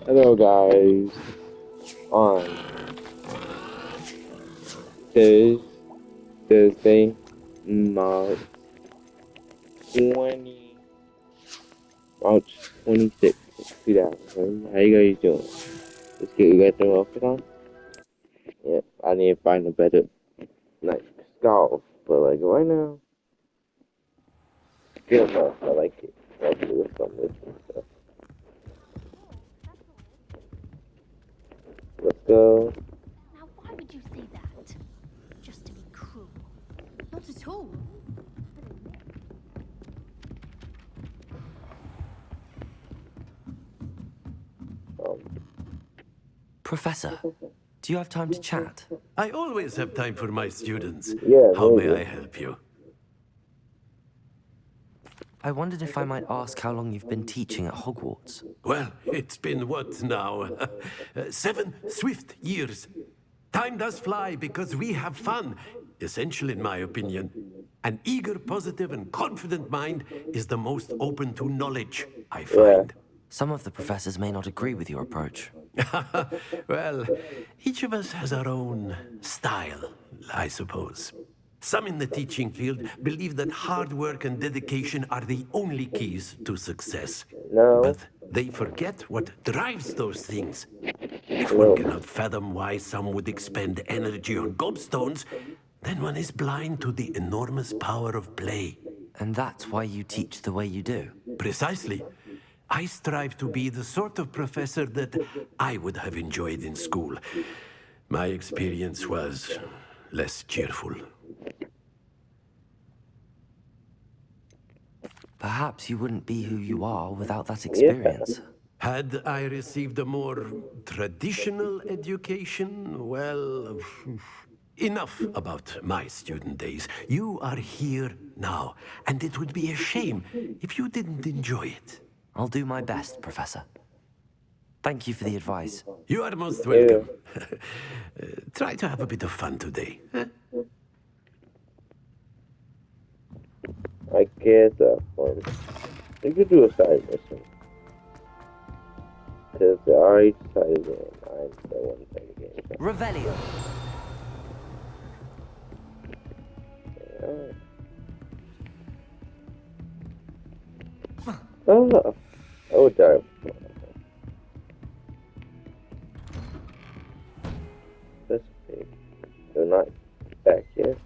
Hello guys, on this Thursday, March 20, March 26th, 2020. How you guys doing? Let's get you guys some outfit on. Yep, I need to find a better, like, scarf, but like right now, good enough. I like it. I like it with some of this and stuff. Let's go. Now, why would you say that? Just to be cruel. Not at all. Um, Professor, do you have time to chat? I always have time for my students. yeah, How may maybe. I help you? I wondered if I might ask how long you've been teaching at Hogwarts. Well, it's been what now? 7 swift years. Time does fly because we have fun. Essential, in my opinion. An eager, positive, and confident mind is the most open to knowledge, I find. Some of the professors may not agree with your approach. Well, each of us has our own style, I suppose. Some in the teaching field believe that hard work and dedication are the only keys to success. No, But they forget what drives those things. If no. one cannot fathom why some would expend energy on gobstones, then one is blind to the enormous power of play. And that's why you teach the way you do. Precisely. I strive to be the sort of professor that I would have enjoyed in school. My experience was less cheerful. Perhaps you wouldn't be who you are without that experience. Had I received a more traditional education, well, enough about my student days. You are here now, and it would be a shame if you didn't enjoy it. I'll do my best, Professor. Thank you for the advice. You are most welcome. Try to have a bit of fun today. I guess that one. We could do a side mission. Because I already decided that I don't want to play the game. Revelio. Oh, oh, darn. That's big. They're not back yet.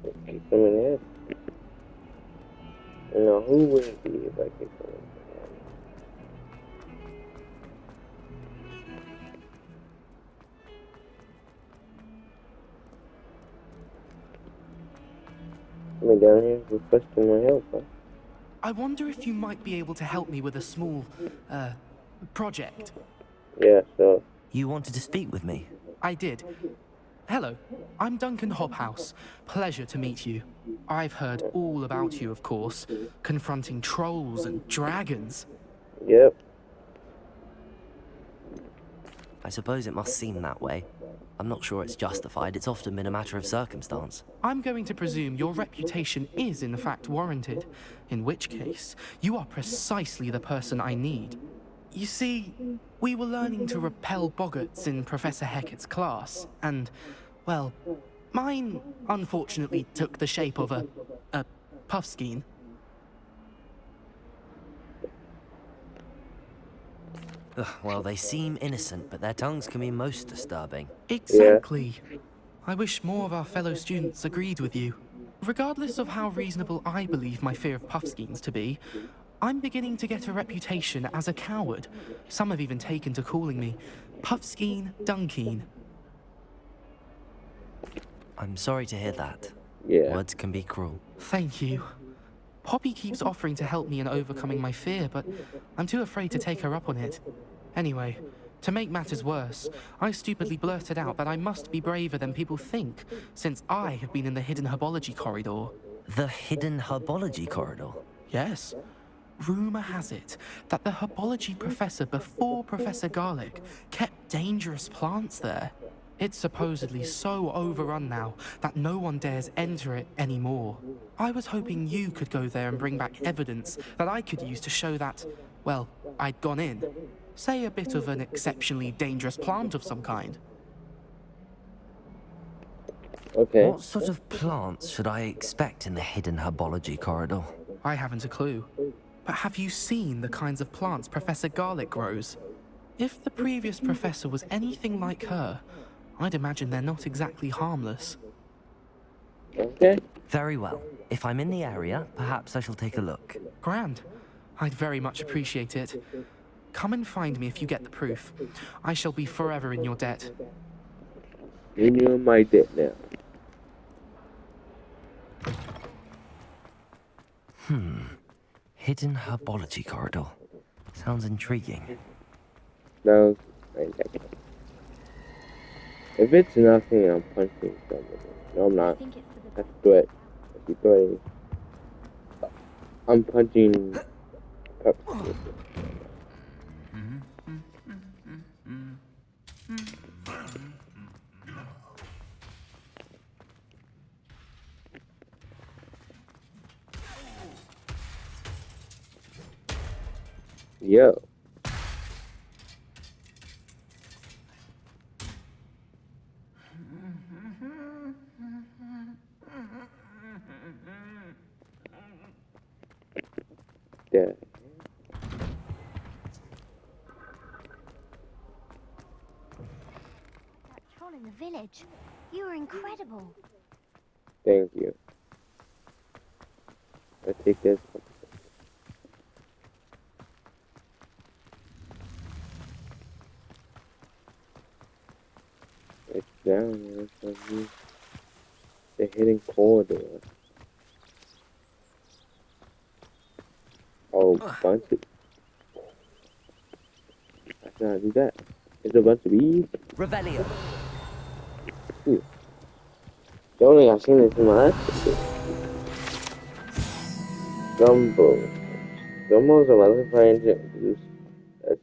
Let's keep them in here. You know, who wouldn't be if I keep them in here? Coming down here requesting my help, huh? I wonder if you might be able to help me with a small, project. Yeah, so, You wanted to speak with me? I did. Hello, I'm Duncan Hobhouse. Pleasure to meet you. I've heard all about you, of course, confronting trolls and dragons. yep. I suppose it must seem that way. I'm not sure it's justified. It's often been a matter of circumstance. I'm going to presume your reputation is in fact warranted, in which case, you are precisely the person I need. You see, we were learning to repel boggarts in Professor Hecat's class, and, well, mine unfortunately took the shape of a puffskein. Ugh, well, they seem innocent, but their tongues can be most disturbing. Exactly. I wish more of our fellow students agreed with you. Regardless of how reasonable I believe my fear of puffskeins to be, I'm beginning to get a reputation as a coward. Some have even taken to calling me Puffskein Dunkeen. I'm sorry to hear that. Yeah. Words can be cruel. Thank you. Poppy keeps offering to help me in overcoming my fear, but I'm too afraid to take her up on it. Anyway, to make matters worse, I stupidly blurted out that I must be braver than people think, since I have been in the hidden herbology corridor. The hidden herbology corridor? Yes. Rumor has it that the herbology professor before Professor Garlic kept dangerous plants there. It's supposedly so overrun now that no one dares enter it anymore. I was hoping you could go there and bring back evidence that I could use to show that, well, I'd gone in. Say a bit of an exceptionally dangerous plant of some kind. Okay. What sort of plants should I expect in the hidden herbology corridor? I haven't a clue. But have you seen the kinds of plants Professor Garlick grows? If the previous professor was anything like her, I'd imagine they're not exactly harmless. Okay. Very well. If I'm in the area, perhaps I shall take a look. Grand. I'd very much appreciate it. Come and find me if you get the proof. I shall be forever in your debt. You knew my debt now. Hidden herbology corridor. Sounds intriguing. No, if it's nothing, I'm punching someone. No, I'm I not. think it's for the That's a threat. If you threatening, I'm punching. Yo. Yeah. that troll in the village. You were incredible. Thank you. I take this. It's down there. The hidden corridor. Oh, bunch of. I cannot do that. There's a bunch of bees. Revelio. The only I've seen this in my life. Gumbo. Gumbos are electrifying use a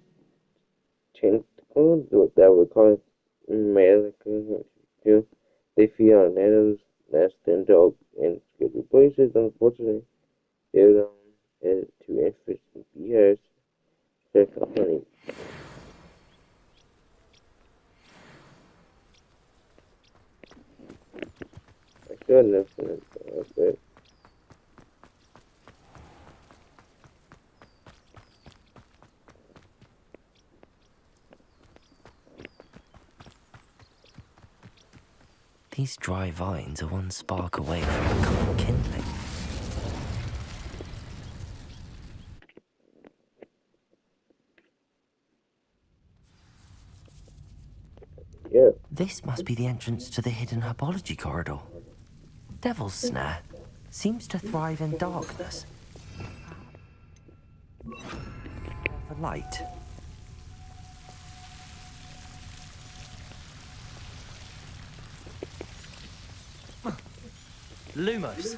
tentacle that would cause medical. They feed on natives, nest in dog and scheduled places. Unfortunately, they don't head to interest in beehives. Check out honey. I should have nothing but These dry vines are one spark away from becoming kindling. yeah. This must be the entrance to the hidden herbology corridor. Devil's Snare seems to thrive in darkness. For light. Lumos.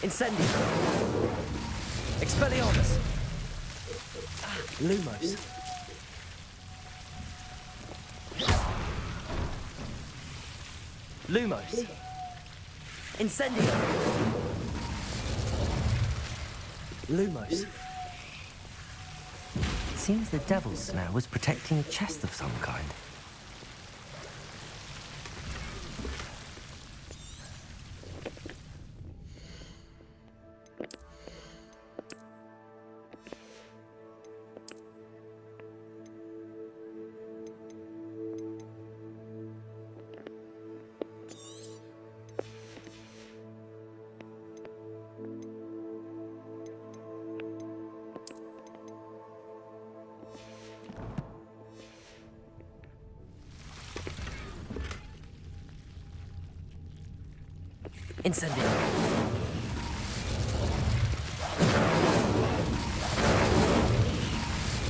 Incendio. Expelliarmus. Lumos. Lumos. Incendio. Lumos. Seems the Devil's Snare was protecting a chest of some kind. Incendio.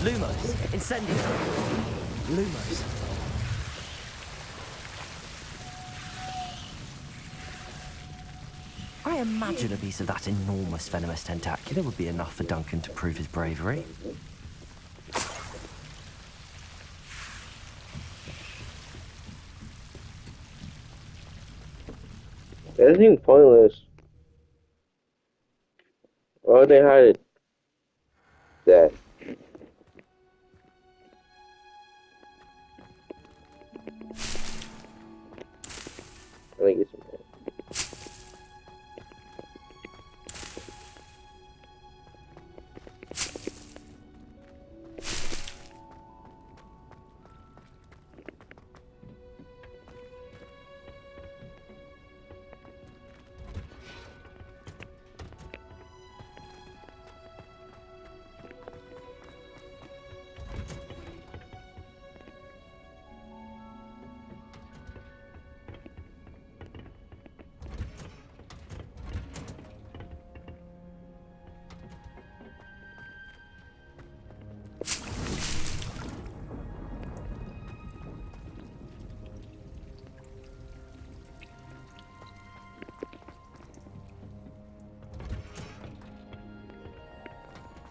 Lumos. Incendio. Lumos. I imagine a piece of that enormous venomous tentacular would be enough for Duncan to prove his bravery. That seems pointless. Why would they hide it? That. I think it's okay.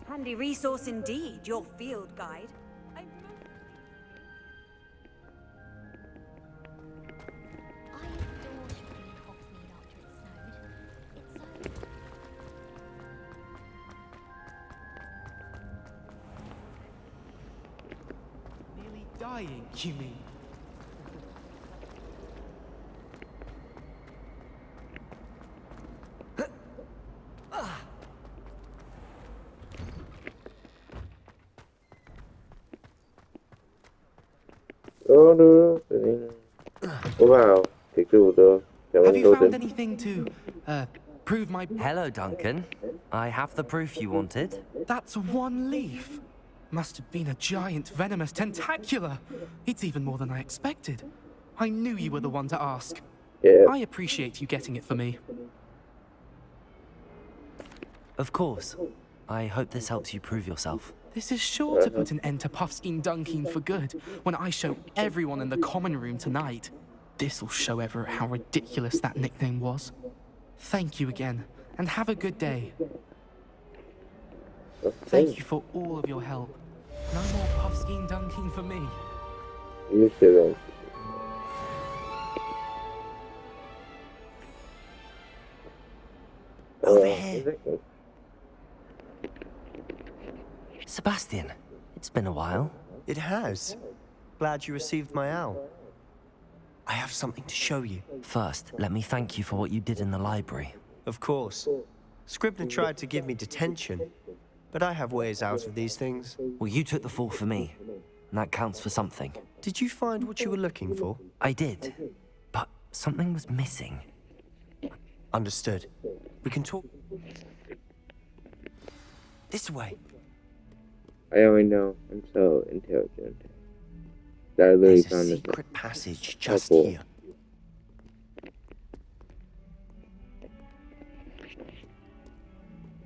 Handy resource indeed, your field guide. I adore shopping in Hogsmeade after it snowed. It's Nearly dying, you mean? Wow. Take the Have you found anything to, prove my... Hello, Duncan. I have the proof you wanted. That's one leaf. Must have been a giant venomous tentacula. It's even more than I expected. I knew you were the one to ask. Yeah. I appreciate you getting it for me. Of course. I hope this helps you prove yourself. This is sure to put an end to Puffskein Dunkeen for good when I show everyone in the common room tonight. This'll show Everett how ridiculous that nickname was. Thank you again, and have a good day. Thank you for all of your help. No more Puffskein Dunkeen for me. You shouldn't. Over here. Sebastian, it's been a while. It has. Glad you received my owl. I have something to show you. First, let me thank you for what you did in the library. Of course. Scribner tried to give me detention, but I have ways out of these things. Well, you took the fall for me, and that counts for something. Did you find what you were looking for? I did, but something was missing. Understood. We can talk... This way. I already know. I'm so intelligent. That I literally There's a found this. secret passage just cool. here.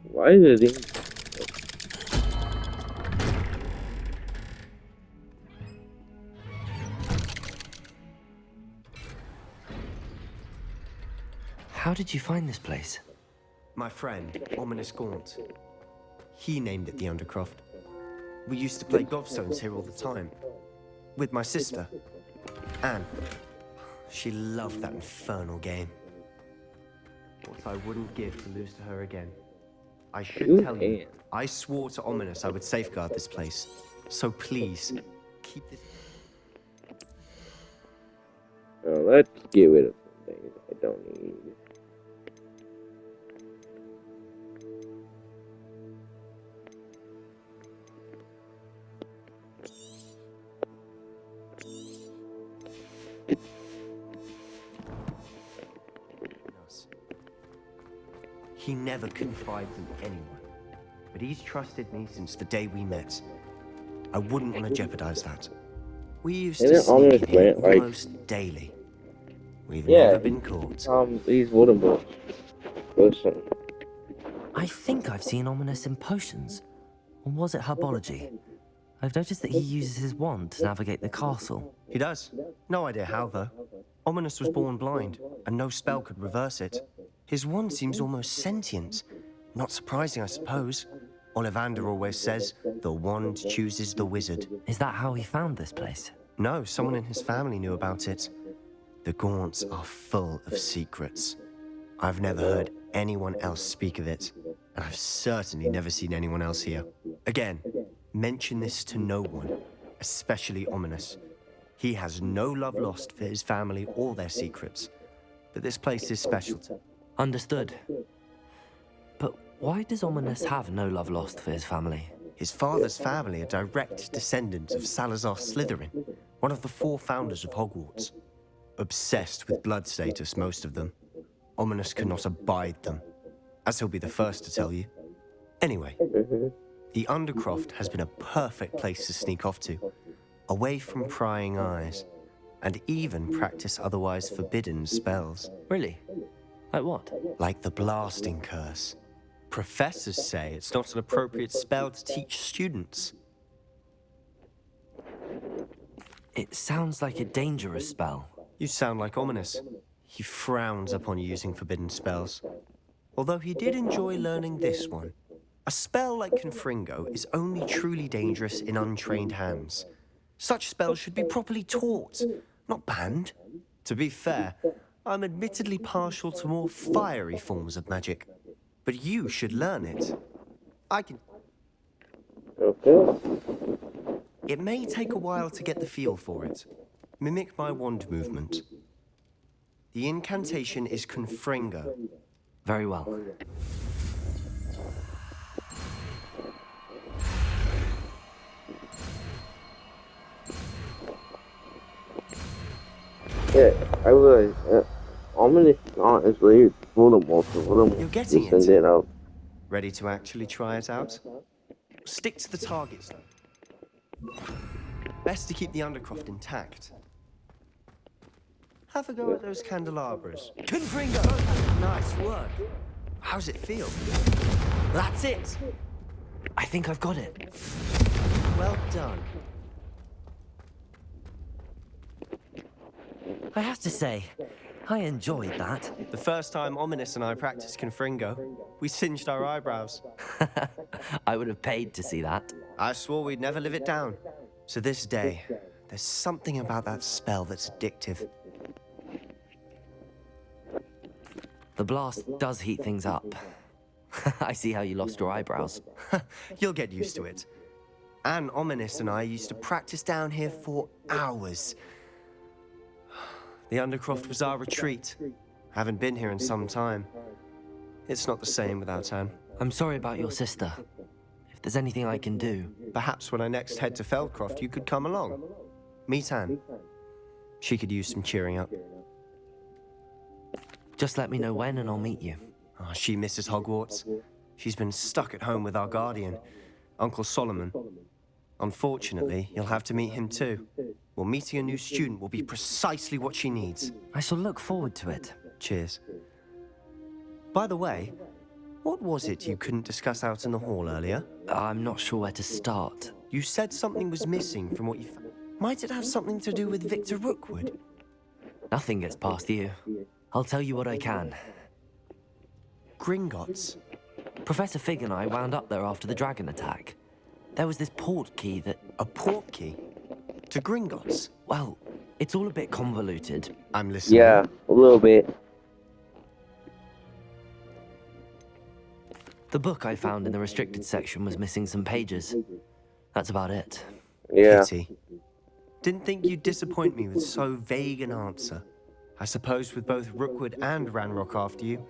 Why is it? How did you find this place? My friend, Ominous Gaunt. He named it the Undercroft. We used to play gobstones here all the time. With my sister, Anne. She loved that infernal game. What I wouldn't give to lose to her again. I should tell you, I swore to Ominous I would safeguard this place. So please, keep this... Let's get rid of some things I don't need. He never confides in anyone, but he's trusted me since the day we met. I wouldn't want to jeopardize that. We used to sneak in here almost daily. We've never been caught. These wooden balls. Listen. I think I've seen Ominous in potions. Or was it herbology? I've noticed that he uses his wand to navigate the castle. He does. No idea how, though. Ominous was born blind, and no spell could reverse it. His wand seems almost sentient. Not surprising, I suppose. Ollivander always says, the wand chooses the wizard. Is that how he found this place? No, someone in his family knew about it. The Gaunts are full of secrets. I've never heard anyone else speak of it, and I've certainly never seen anyone else here. Again, mention this to no one, especially Ominous. He has no love lost for his family or their secrets, but this place is special to him. Understood. But why does Ominous have no love lost for his family? His father's family are direct descendants of Salazar Slytherin, one of the 4 founders of Hogwarts. Obsessed with blood status, most of them. Ominous cannot abide them, as he'll be the first to tell you. Anyway, the Undercroft has been a perfect place to sneak off to, away from prying eyes, and even practice otherwise forbidden spells. Really? Like what? Like the blasting curse. Professors say it's not an appropriate spell to teach students. It sounds like a dangerous spell. You sound like Ominous. He frowns upon using forbidden spells. Although he did enjoy learning this one. A spell like Confringo is only truly dangerous in untrained hands. Such spells should be properly taught, not banned. To be fair, I'm admittedly partial to more fiery forms of magic. But you should learn it. I can... Okay. It may take a while to get the feel for it. Mimic my wand movement. The incantation is Confringo. Very well. Yeah, I realize Ominous not as weird. Voldemort, so Voldemort. You're getting just send it. it out. Ready to actually try it out? Stick to the targets. Best to keep the Undercroft intact. Have a go at those candelabras. Confringo! Nice work. How's it feel? That's it! I think I've got it. Well done. I have to say, I enjoyed that. The first time Ominous and I practiced Confringo, we singed our eyebrows. I would have paid to see that. I swore we'd never live it down. To this day, there's something about that spell that's addictive. The blast does heat things up. I see how you lost your eyebrows. You'll get used to it. Anne, Ominous, and I used to practice down here for hours. The Undercroft was our retreat. Haven't been here in some time. It's not the same without Anne. I'm sorry about your sister. If there's anything I can do... Perhaps when I next head to Feldcroft, you could come along. Meet Anne. She could use some cheering up. Just let me know when and I'll meet you. Oh, she misses Hogwarts. She's been stuck at home with our guardian, Uncle Solomon. Unfortunately, you'll have to meet him too. Well, meeting a new student will be precisely what she needs. I shall look forward to it. Cheers. By the way, what was it you couldn't discuss out in the hall earlier? I'm not sure where to start. You said something was missing from what you found. Might it have something to do with Victor Rookwood? Nothing gets past you. I'll tell you what I can. Gringotts? Professor Fig and I wound up there after the dragon attack. There was this port key that... A port key? To Gringotts? Well, it's all a bit convoluted. I'm listening. Yeah, a little bit. The book I found in the restricted section was missing some pages. That's about it. Yeah. Pity. Didn't think you'd disappoint me with so vague an answer. I suppose with both Rookwood and Ranrock after you,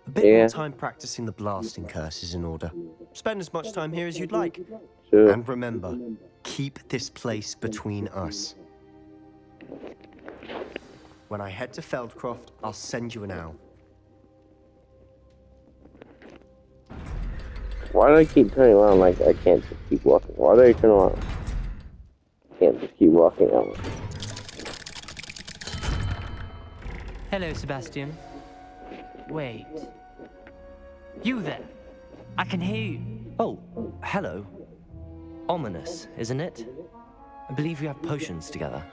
a bit more time practicing the blasting curse is in order. Spend as much time here as you'd like. Sure. And remember, keep this place between us. When I head to Feldcroft, I'll send you an owl. Why do I keep turning around like I can't just keep walking? Why do I turn around? I can't just keep walking out. Hello, Sebastian. Wait. You there? I can hear you. Oh, hello. Ominous, isn't it? I believe we have potions together.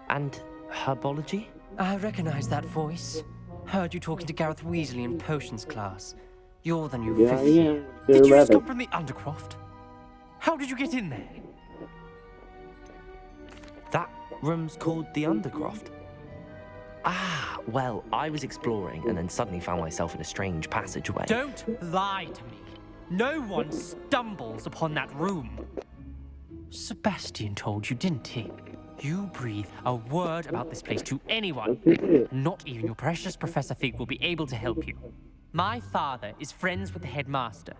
And herbology? I recognize that voice. Heard you talking to Gareth Weasley in potions class. You're the new Yeah, fifth yeah. year. Did you just come from the Undercroft? How did you get in there? That room's called the Undercroft. Ah, Well, I was exploring and then suddenly found myself in a strange passageway. Don't lie to me. No one stumbles upon that room. Sebastian told you, didn't he? You breathe a word about this place to anyone. Not even your precious Professor Fig will be able to help you. My father is friends with the headmaster.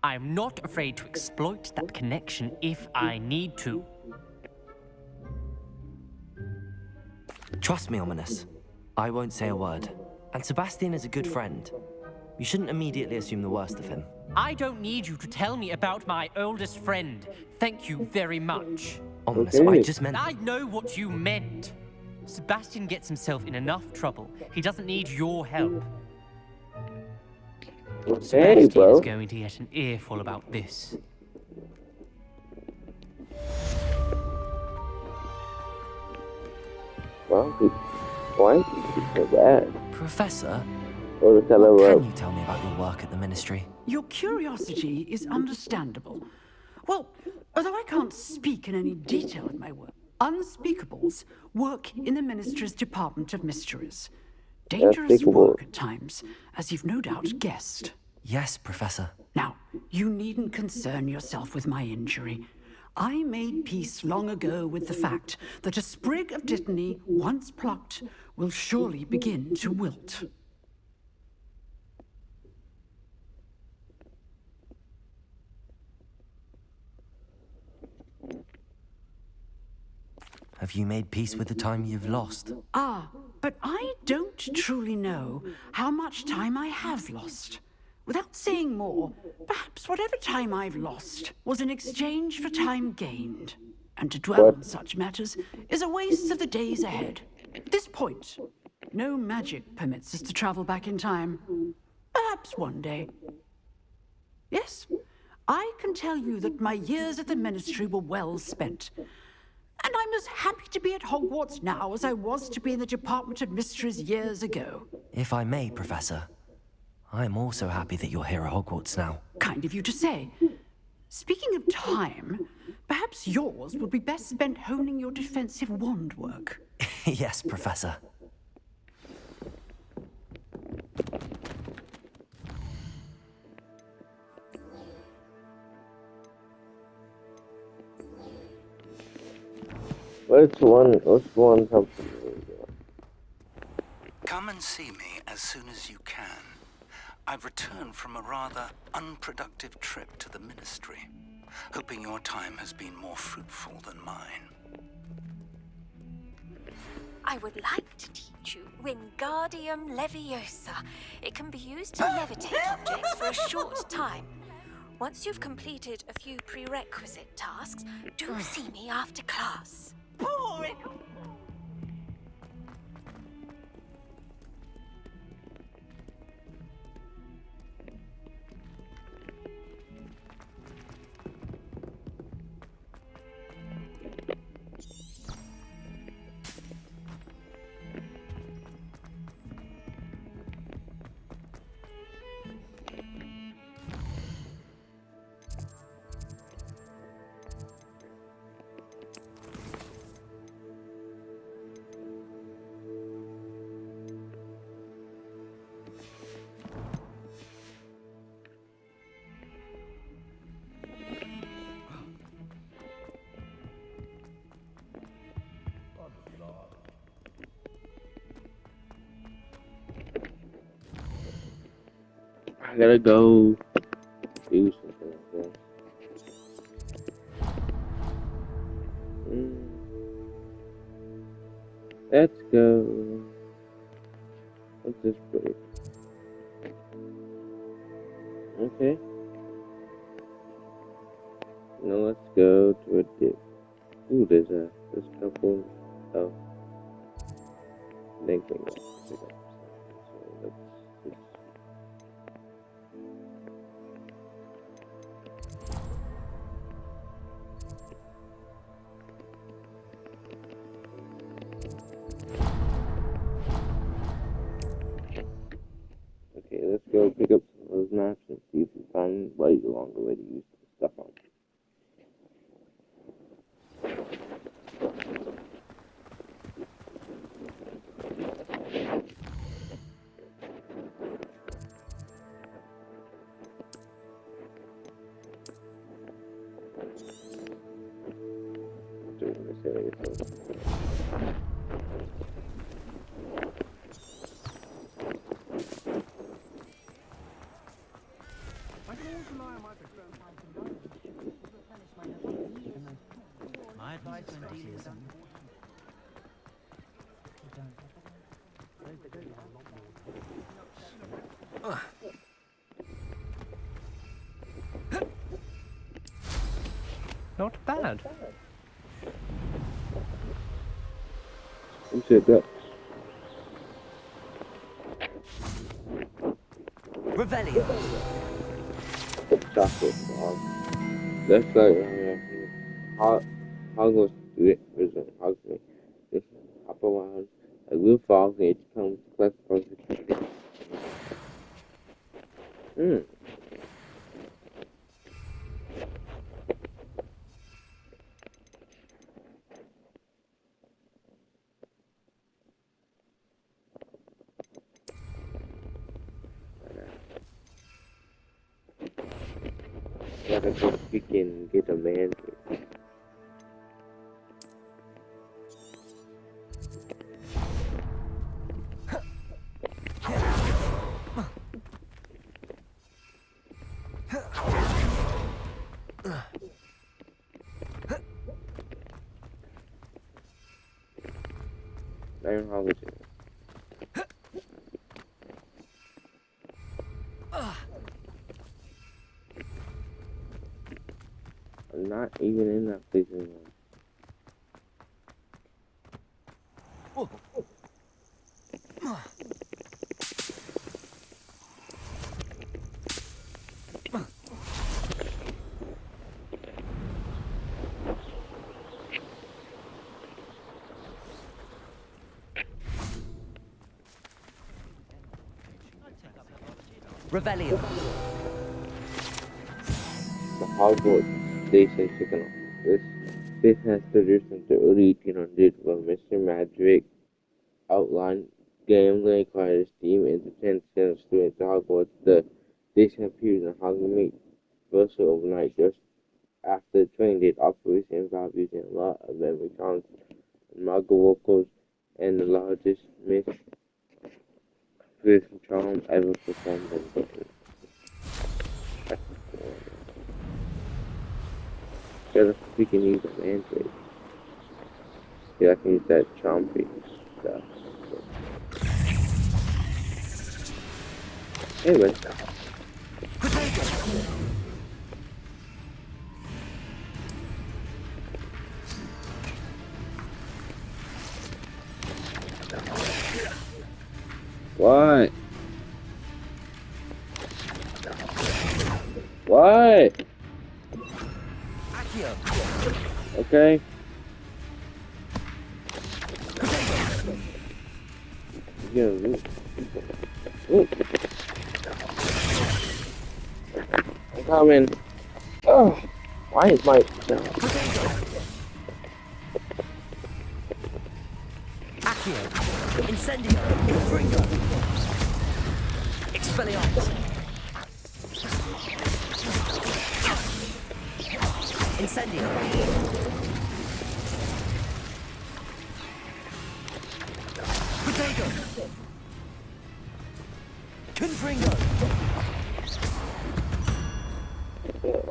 I am not afraid to exploit that connection if I need to. Trust me, Ominous. I won't say a word. And Sebastian is a good friend. You shouldn't immediately assume the worst of him. I don't need you to tell me about my oldest friend. Thank you very much. Ominous, Okay. I just meant... I know what you meant. Sebastian gets himself in enough trouble. He doesn't need your help. Okay, Sebastian bro. is going to get an earful about this. Well, why is he so bad? Professor, Or the fellow what can you tell me about your work at the Ministry? Your curiosity is understandable. Well, although I can't speak in any detail of my work, unspeakables work in the Ministry's Department of Mysteries. Dangerous Unspeakable. work at times, as you've no doubt guessed. Yes, Professor. Now, you needn't concern yourself with my injury. I made peace long ago with the fact that a sprig of dittany, once plucked, will surely begin to wilt. Have you made peace with the time you've lost? Ah, but I don't truly know how much time I have lost. Without saying more, perhaps whatever time I've lost was in exchange for time gained. And to dwell on such matters is a waste of the days ahead. At this point, no magic permits us to travel back in time. Perhaps one day. Yes, I can tell you that my years at the Ministry were well spent. And I'm as happy to be at Hogwarts now as I was to be in the Department of Mysteries years ago. If I may, Professor, I'm also happy that you're here at Hogwarts now. Kind of you to say. Speaking of time, perhaps yours would be best spent honing your defensive wand work. Yes, Professor. Which one helps you? Come and see me as soon as you can. I've returned from a rather unproductive trip to the Ministry, hoping your time has been more fruitful than mine. I would like to teach you Wingardium Leviosa. It can be used to levitate objects for a short time. Once you've completed a few prerequisite tasks, do see me after class. I gotta go do something like that. Let's go. What's this place? Okay. Now let's go to a dip. Ooh, there's a couple of things. So let's just... Okay, let's go pick up some of those maps and see if we find ways along the way to use the stuff on. My advice when dealing with Not bad. Who said that? Revelio. Chocolate dog. That's like Hogwarts Hogwarts. Just hop around a little frog and it comes collect from the kingdom. Like I think we can get a man. Iron Hogwarts. I'm not even in that place anymore. Revelio. The Hogwarts station chicken off. This has produced since the early 1800s where Mr. Magic outlined gambling requires steam into 10 cents students at Hogwarts. The station appears in Hogwarts virtually overnight just after the training date operation involved using a lot of memory counts and Muggle vocals and the largest Miss charm ever performed in Britain. Instead of speaking use of Android. Yeah, I can use that charm piece stuff. Anyway. What? What? Okay. Yeah, ooh. I'm coming. Oh, why is my Accio. Incendio. Fringo. Expelliarmus. Incendio. Protego. Confringo.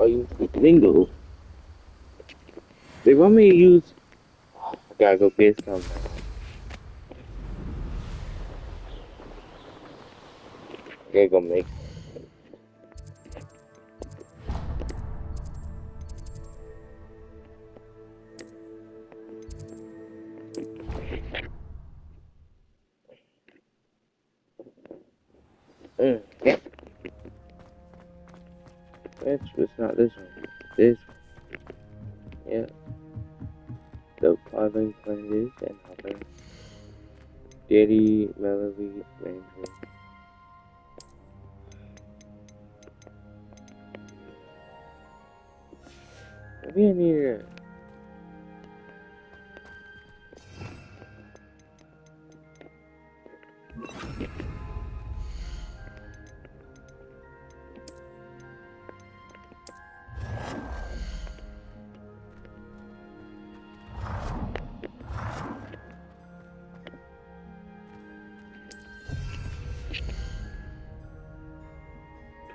Are you bingo? They want me to use. I gotta go get some now. I gotta go make. Yeah. It's not this one. This one. Yeah. The carving planters and other daily melody management. Maybe I need to.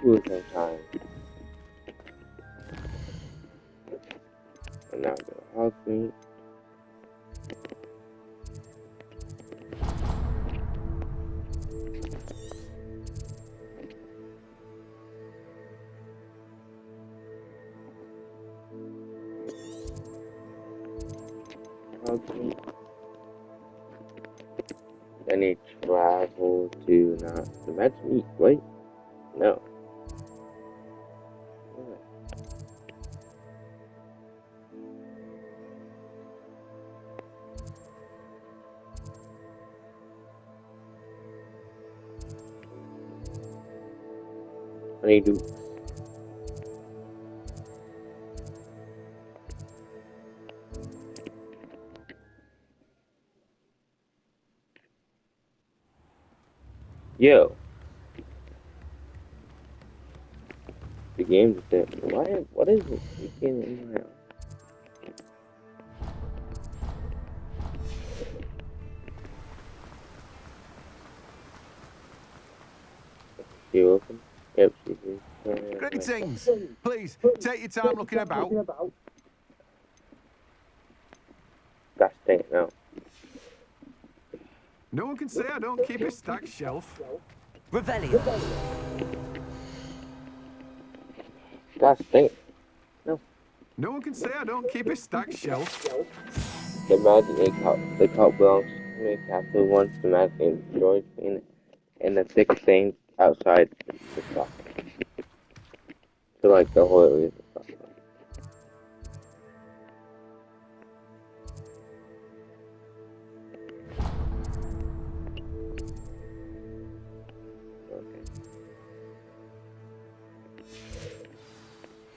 two at the same time. And now they'll hug me. Hug me. Then they travel to not the match meet, right? No. I need to. Yo. The game just said, why? What is it? You can't in my house. She open? Yep, she did. Greetings. Please, take your time looking about. Gosh dang it, no. No one can say I don't keep a stacked shelf. Revelio. Gosh dang it. No. No one can say I don't keep a stacked shelf. The magic the cup belongs to me. Captain wants the magic enjoys in the thick things outside the shop. So like the whole area of the shop. Okay.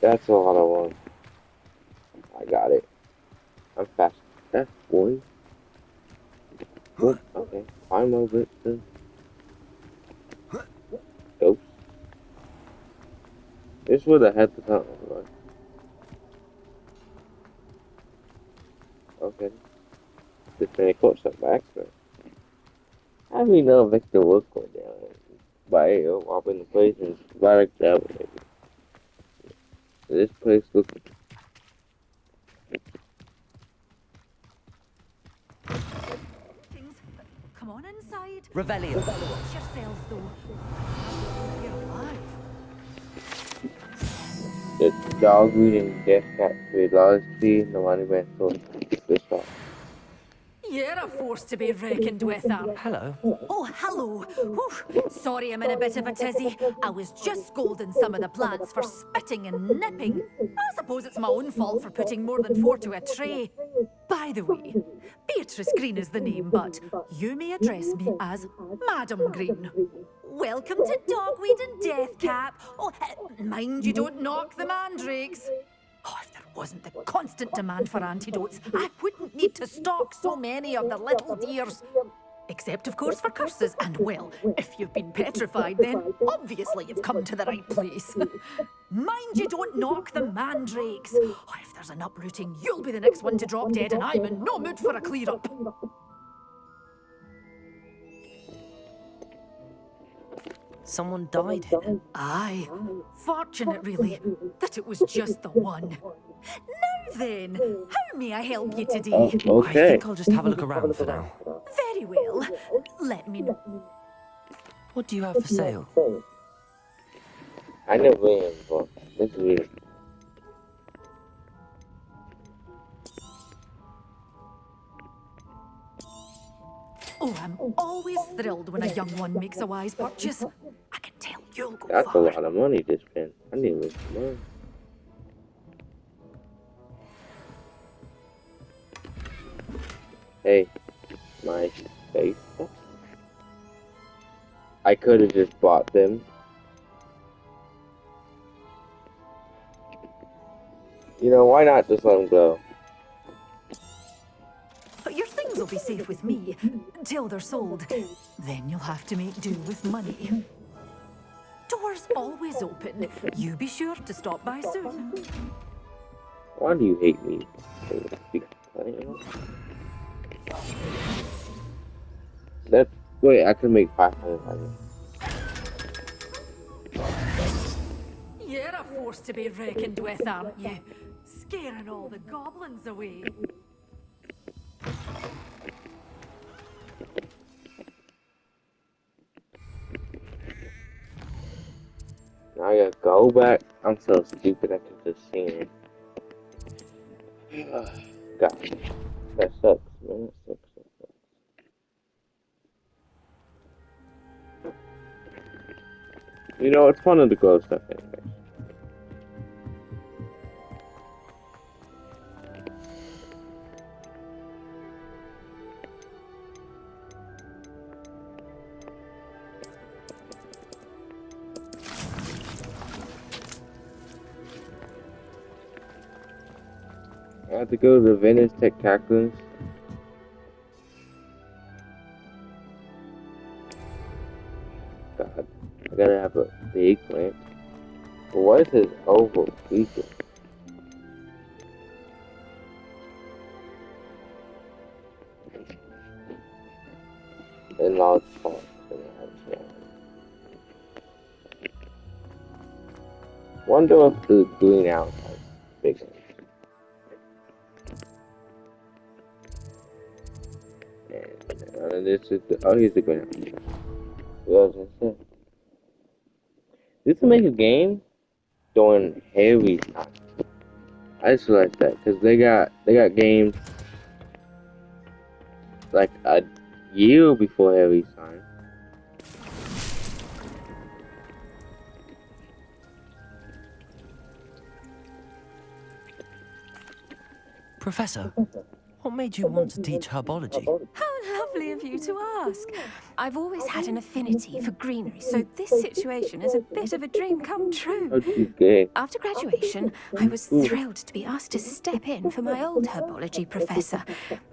That's all I want. I got it. I'm fast. That's boy. Oh, okay. I'm over it then. Oops. This would have had the tunnel, right? Okay. This many close up by accident. How do we know Victor was going down? By robbing the place and right up maybe. This place looks. Come on inside. Revelio. Watch yourselves, though. You're alive. The dog reading death cat with large tree no money went so this off. You're a force to be reckoned with, Hello. Oh, hello. Whew. Sorry I'm in a bit of a tizzy. I was just scolding some of the plants for spitting and nipping. I suppose it's my own fault for putting more than 4 to a tray. By the way, Beatrice Green is the name, but you may address me as Madam Green. Welcome to Dogweed and Deathcap. Oh, mind you don't knock the mandrakes. Oh, if there wasn't the constant demand for antidotes, I wouldn't need to stock so many of the little dears. Except, of course, for curses. And, well, if you've been petrified, then obviously you've come to the right place. Mind you don't knock the mandrakes. Oh, if there's an uprooting, you'll be the next one to drop dead, and I'm in no mood for a clear-up. Someone died here. Aye. Fortunate, really, that it was just the one. Now then, how may I help you today? I think I'll just have a look around for now. Very well. Let me know. What do you have for sale? I never win, but this is weird. Oh, I'm always thrilled when a young one makes a wise purchase. I can tell you'll go That's far. a lot of money to spend. I need to make some money. Hey, my face. I could have just bought them. You know, why not just let them go? Your things will be safe with me till they're sold. Then you'll have to make do with money. Doors always open. You be sure to stop by soon. Why do you hate me? That's wait. I could make 500. force to be reckoned with, aren't you? Scaring all the goblins away. Now I gotta go back. I'm so stupid. I could just seen it. God, that sucks, man. That sucks. You know, it's fun to grow stuff anyway. I have to go to the Venice Tech-Taculums. God, I gotta have a big plant. But what is this oval weekend? In large parts. Wonder if the greenhouse has big ones. And this is the, oh, here's the greenhouse. What was I saying? This will make a game during Harry's time. I just realized that because they got games like a year before Harry's time. Professor, what made you want to teach herbology? How lovely of you to ask. I've always had an affinity for greenery, so this situation is a bit of a dream come true. Okay. After graduation, I was thrilled to be asked to step in for my old herbology professor.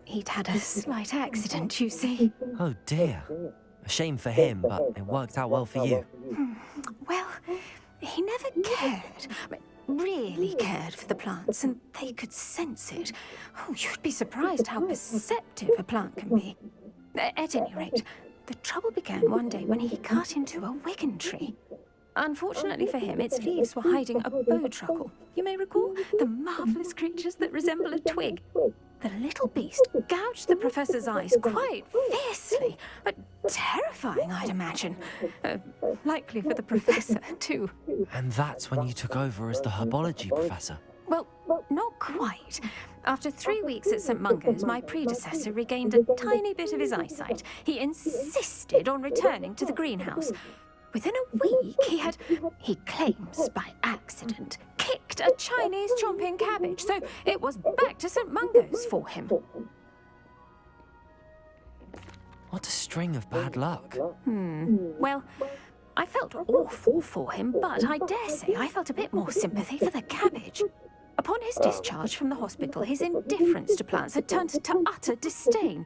He'd had a slight accident, you see. Oh dear. A shame for him, but it worked out well for you. Well, he never cared. Really cared for the plants, and they could sense it. Oh, you'd be surprised how perceptive a plant can be. At any rate, the trouble began one day when he cut into a Wigan tree. Unfortunately for him, its leaves were hiding a bowtruckle. You may recall the marvellous creatures that resemble a twig. The little beast gouged the professor's eyes quite fiercely, but terrifying, I'd imagine. Likely for the professor, too. And that's when you took over as the herbology professor? Well, not quite. After 3 weeks at St. Mungo's, my predecessor regained a tiny bit of his eyesight. He insisted on returning to the greenhouse. Within a week, he claims by accident, kicked a Chinese chomping cabbage, so it was back to St. Mungo's for him. What a string of bad luck. Well, I felt awful for him, but I dare say I felt a bit more sympathy for the cabbage. Upon his discharge from the hospital, his indifference to plants had turned to utter disdain.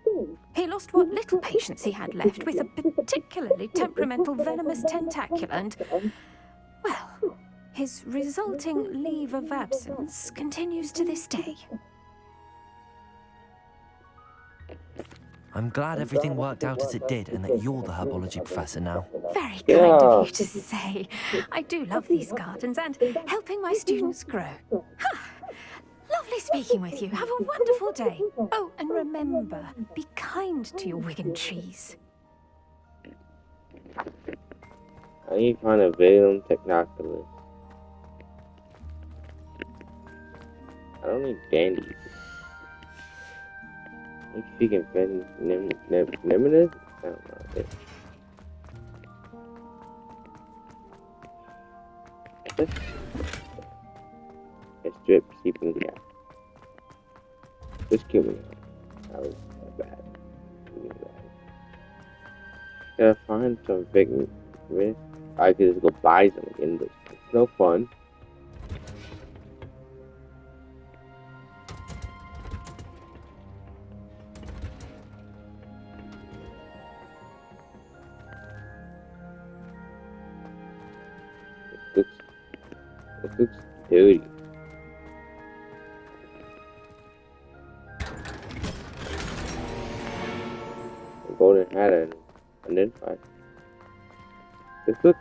He lost what little patience he had left with a particularly temperamental venomous tentacula and, well, his resulting leave of absence continues to this day. I'm glad everything worked out as it did and that you're the herbology professor now. Very kind of you to say. I do love these gardens and helping my students grow. Lovely speaking with you. Have a wonderful day. Oh, and remember, be kind to your Wigan trees. I need to find a Valum Technoculus. I don't need dandies. I'm speaking Nemesis? I don't know. It's drip, sleeping cat. Just kill me. That was bad. Gotta find some big risk. I could just go buy some again, but it's no fun. It looks dirty. A golden hat and identified. This looks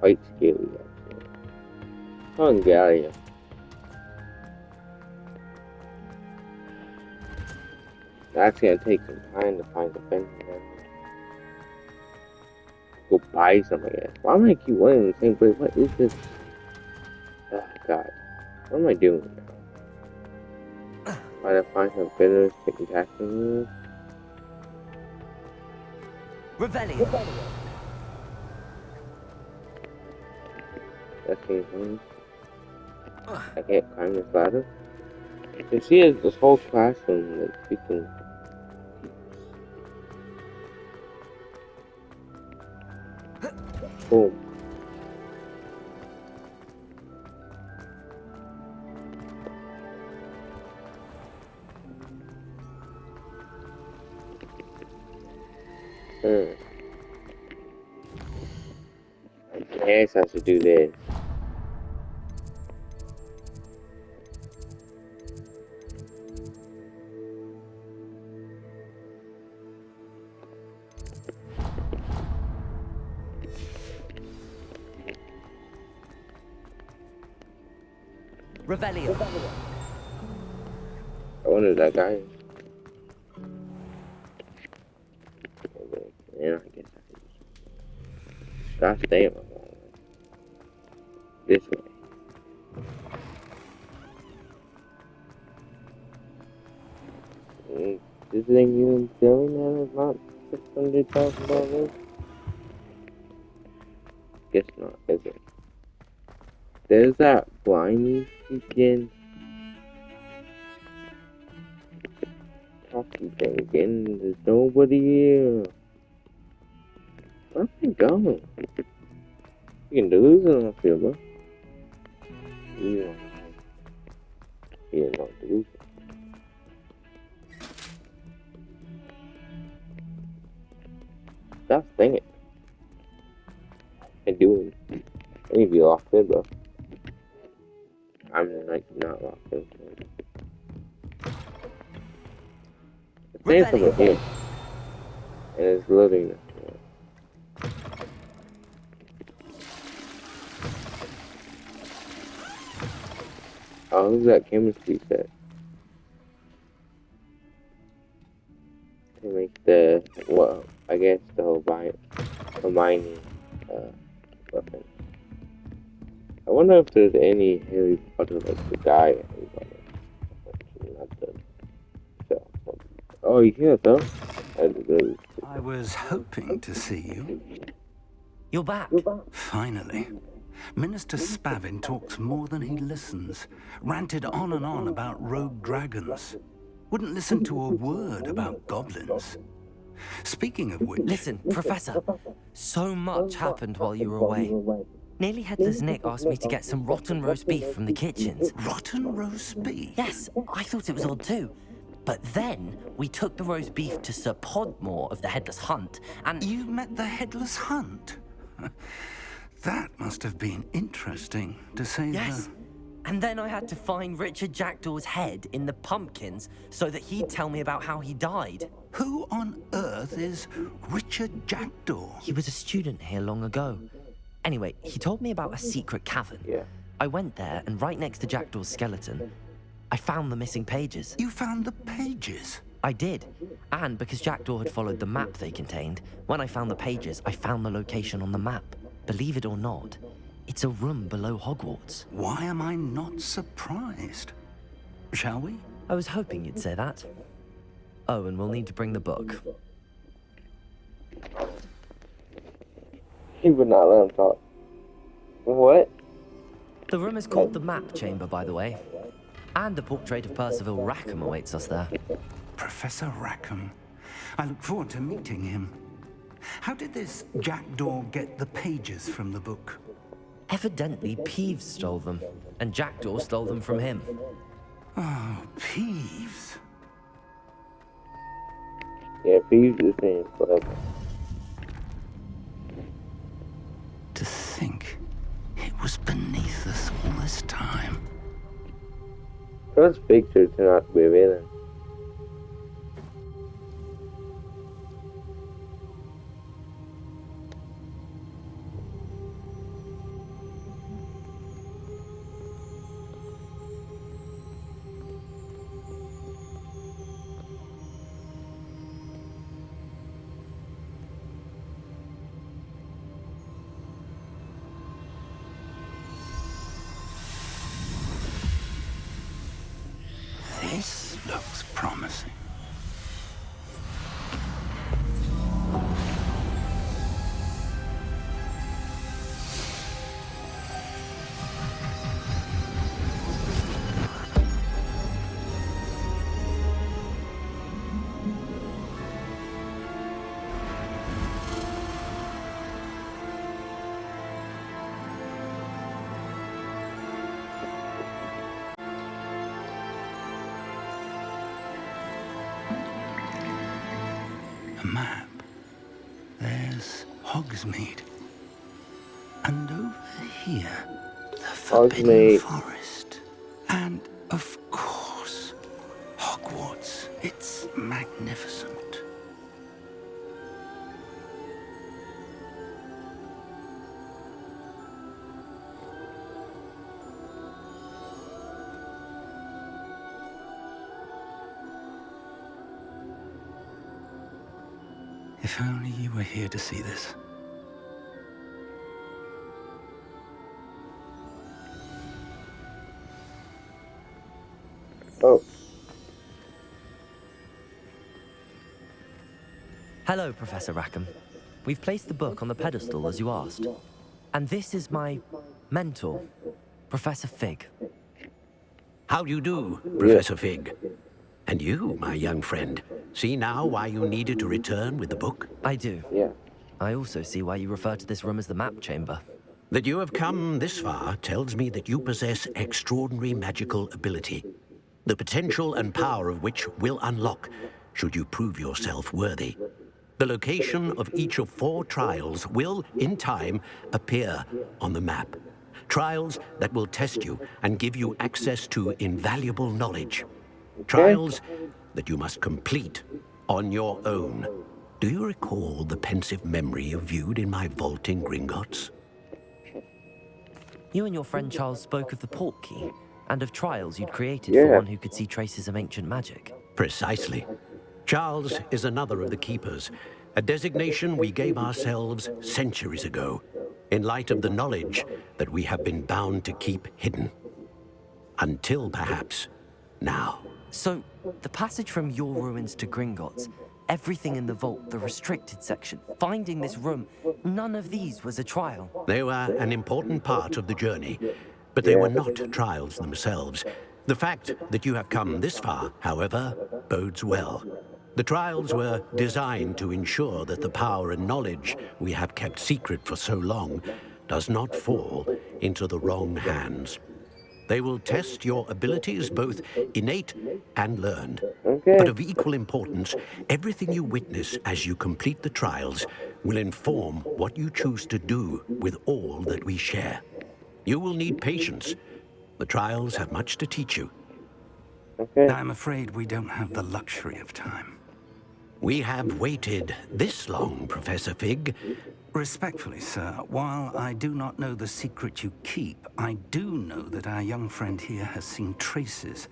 quite scary, actually. Come on, get out of here. That's gonna take some time to find the fence. Go buy some, I guess. Why am I keep running in the same place? What is this? Oh, God. What am I doing now? Try to find some bitters, taking taxes. Revelio. That's fun. I can't climb this ladder. You see this whole classroom like freaking. Boom. I guess I should do this. Revelio. I wonder who that guy is. Yeah, I guess I can just. Gosh damn. This way. This thing even selling that is not $600,000? Guess not, is it? There's that blimey freaking talkie thing again. There's nobody here. Where am I going? You can lose it on field, bro. You don't lose it. That's dang it. I do. I need to be locked in, bro. I'm like not locked in. It's saying something here. And it's loading this. Oh, who's that chemistry set? To make the, well, I guess the whole mining weapon. I wonder if there's any Harry Potter like the guy Harry Potter. Actually, not the so. Oh, you hear that though? I was hoping to see you. You're back. Finally. Minister Spavin talks more than he listens. Ranted on and on about rogue dragons. Wouldn't listen to a word about goblins. Speaking of which... Listen, Professor. So much happened while you were away. Nearly Headless Nick asked me to get some rotten roast beef from the kitchens. Rotten roast beef? Yes, I thought it was odd too. But then we took the roast beef to Sir Podmore of the Headless Hunt, and... You met the Headless Hunt? That must have been interesting, to say Yes. And then I had to find Richard Jackdaw's head in the pumpkins so that he'd tell me about how he died. Who on earth is Richard Jackdaw? He was a student here long ago. Anyway, he told me about a secret cavern. Yeah. I went there, and right next to Jackdaw's skeleton, I found the missing pages. You found the pages? I did. And because Jackdaw had followed the map they contained, when I found the pages, I found the location on the map. Believe it or not, it's a room below Hogwarts. Why am I not surprised? Shall we? I was hoping you'd say that. Oh, and we'll need to bring the book. He would not let him talk. What? The room is called the Map Chamber, by the way. And a portrait of Percival Rackham awaits us there. Professor Rackham. I look forward to meeting him. How did this Jackdaw get the pages from the book? Evidently, Peeves stole them, and Jackdaw stole them from him. Oh, Peeves. Yeah, Peeves is saying forever. To think it was beneath us all this time. Trust picture to not be a villain. A map. There's Hogsmeade. And over here, the Forbidden Hogsmeade. Forest. And, of course, Hogwarts. It's magnificent. If only you were here to see this. Oh, Hello, Professor Rackham. We've placed the book on the pedestal as you asked. And this is my mentor, Professor Fig. How do you do, Professor Fig? And you, my young friend, see now why you needed to return with the book? I do. yeah. I also see why you refer to this room as the map chamber. That you have come this far tells me that you possess extraordinary magical ability, the potential and power of which will unlock should you prove yourself worthy. The location of each of 4 trials will, in time, appear on the map. Trials that will test you and give you access to invaluable knowledge. Trials that you must complete on your own. Do you recall the pensive memory you viewed in my vault in Gringotts? You and your friend Charles spoke of the Portkey and of trials you'd created Yeah. for one who could see traces of ancient magic. Precisely. Charles is another of the Keepers, a designation we gave ourselves centuries ago, in light of the knowledge that we have been bound to keep hidden. Until, perhaps, now. So, the passage from your ruins to Gringotts, everything in the vault, the restricted section, finding this room, none of these was a trial. They were an important part of the journey, but they were not trials themselves. The fact that you have come this far, however, bodes well. The trials were designed to ensure that the power and knowledge we have kept secret for so long does not fall into the wrong hands. They will test your abilities, both innate and learned. But of equal importance, everything you witness as you complete the trials will inform what you choose to do with all that we share. You will need patience. The trials have much to teach you. I'm afraid we don't have the luxury of time. We have waited this long, Professor Fig. Respectfully, sir, while I do not know the secret you keep, I do know that our young friend here has seen traces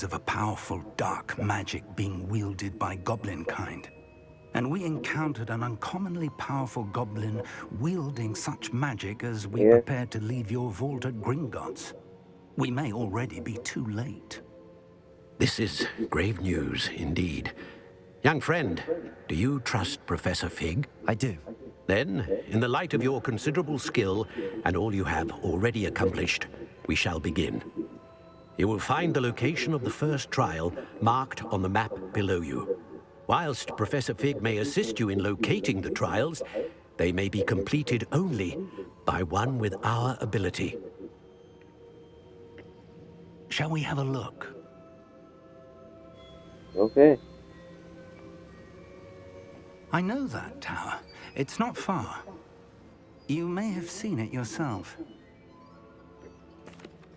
of a powerful dark magic being wielded by goblin kind. And we encountered an uncommonly powerful goblin wielding such magic as we prepared to leave your vault at Gringotts. We may already be too late. This is grave news, indeed. Young friend, do you trust Professor Fig? I do. Then, in the light of your considerable skill and all you have already accomplished, we shall begin. You will find the location of the first trial marked on the map below you. Whilst Professor Fig may assist you in locating the trials, they may be completed only by one with our ability. Shall we have a look? Okay. I know that tower. It's not far. You may have seen it yourself.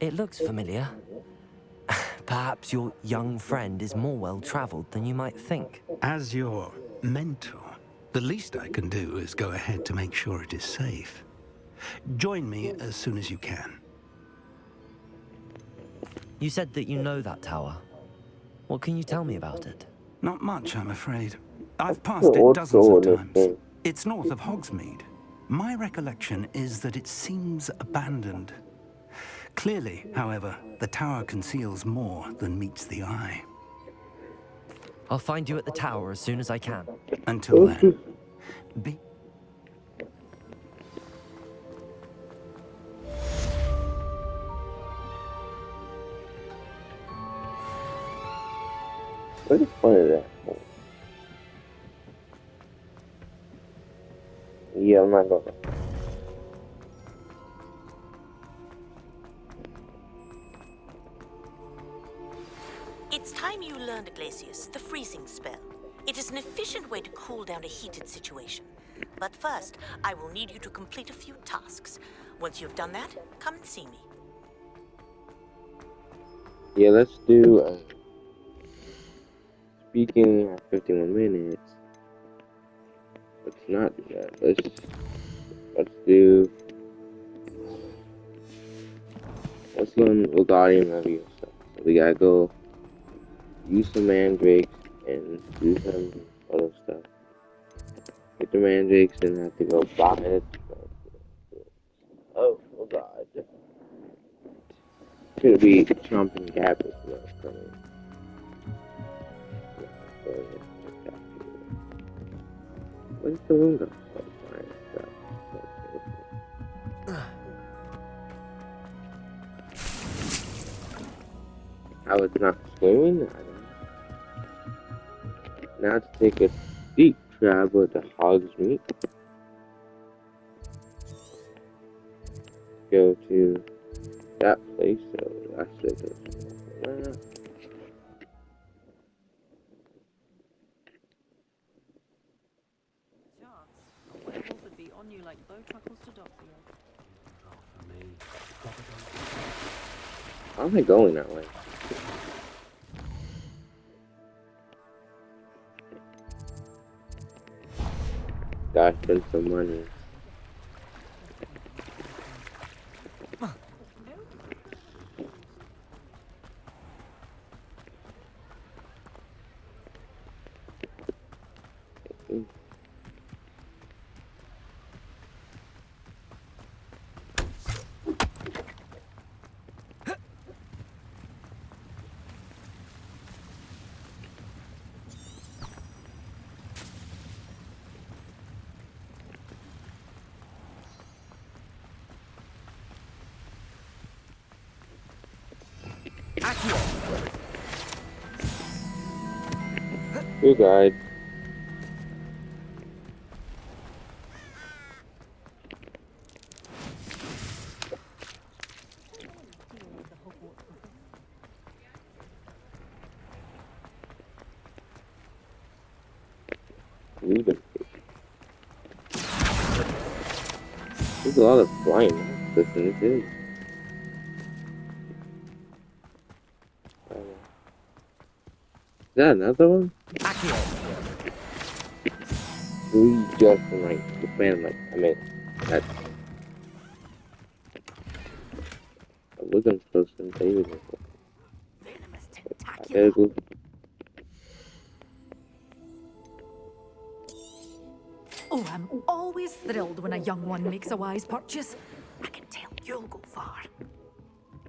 It looks familiar. Perhaps your young friend is more well-traveled than you might think. As your mentor, the least I can do is go ahead to make sure it is safe. Join me as soon as you can. You said that you know that tower. What can you tell me about it? Not much, I'm afraid. I've passed it dozens of times. It's north of Hogsmeade. My recollection is that it seems abandoned. Clearly, however, the tower conceals more than meets the eye. I'll find you at the tower as soon as I can. Until then, be... What is the point of that? Yeah, I'm not going. It's time you learned, Glacius, the freezing spell. It is an efficient way to cool down a heated situation. But first, I will need you to complete a few tasks. Once you've done that, come and see me. Yeah, let's do. Speaking at 51 minutes. Let's not do that. Let's do. Let's go on Guardian Levy stuff. So we gotta go use some mandrakes and do some other stuff. Get the mandrakes and have to go buy it. Oh god. Could be chomping cabbage. No, coming. Where's the room go? Oh, fine. How it's not swimming? I don't know. Now to take a deep travel to Hog's Meat. Go to that place, so that's it. Would be on you like bow truckles to Dockfield. How am I going that way? Gotta spend some money. Good guide. There's a lot of flying monsters in this. Is that another one? We just like the fan like I mean that's I wasn't supposed to say it. I gotta go. Oh, I'm always thrilled when a young one makes a wise purchase. I can tell you'll go far.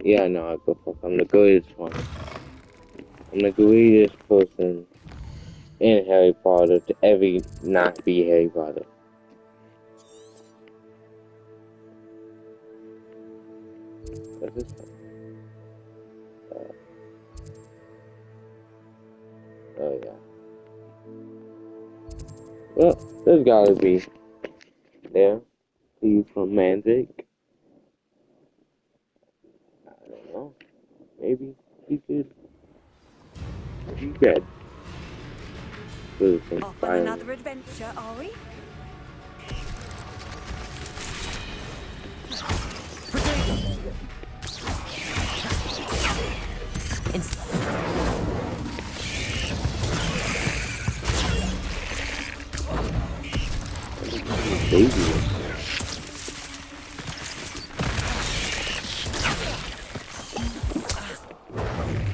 Yeah, no, I go fuck. I'm the greatest one. I'm the greatest person in Harry Potter to ever not be Harry Potter. What's this one? Oh yeah. Well, there's gotta be there. See from Mandrake. I don't know. Maybe he could. He could. Off on another adventure, are we?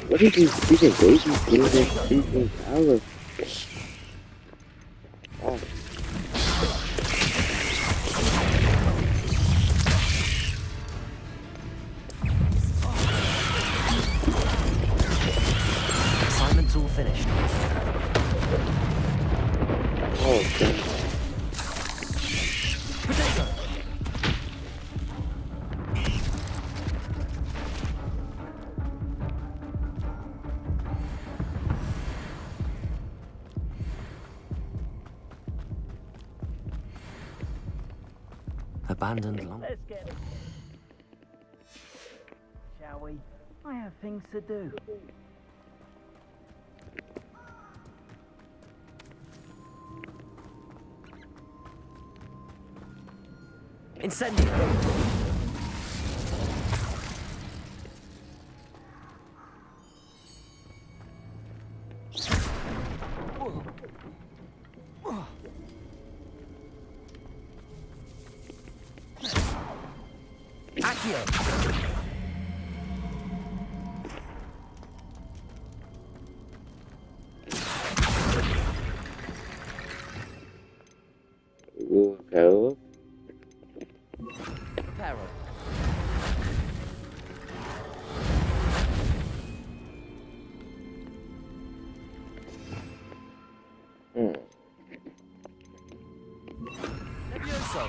What is these freaking babies doing this freaking power? Oh. Assignment's all finished. Oh, God. Abandoned long. Let's get it. Shall we? I have things to do. Incendio! Accio! Ooh, hello. Reparo. Levioso!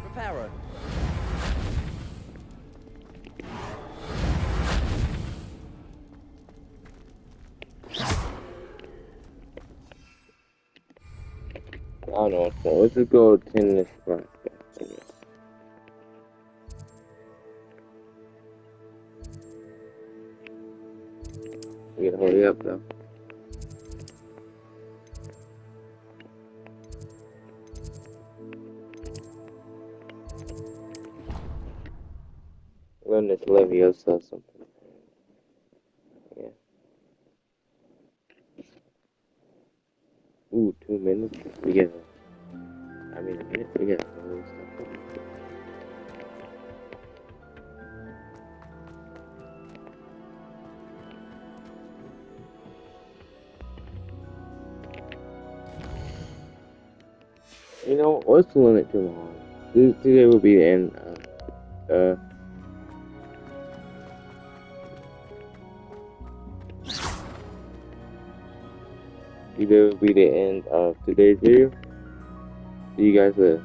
Reparo. I don't know what's going on. Let's just go 10 this spot. We gotta hurry up though. Run this Leviosa or something. Yeah. Ooh, 2 minutes. We get a minute. We got a little stuff. You know, let's limit too long. Today will be the end of, today will be the end of today's video. See you guys later.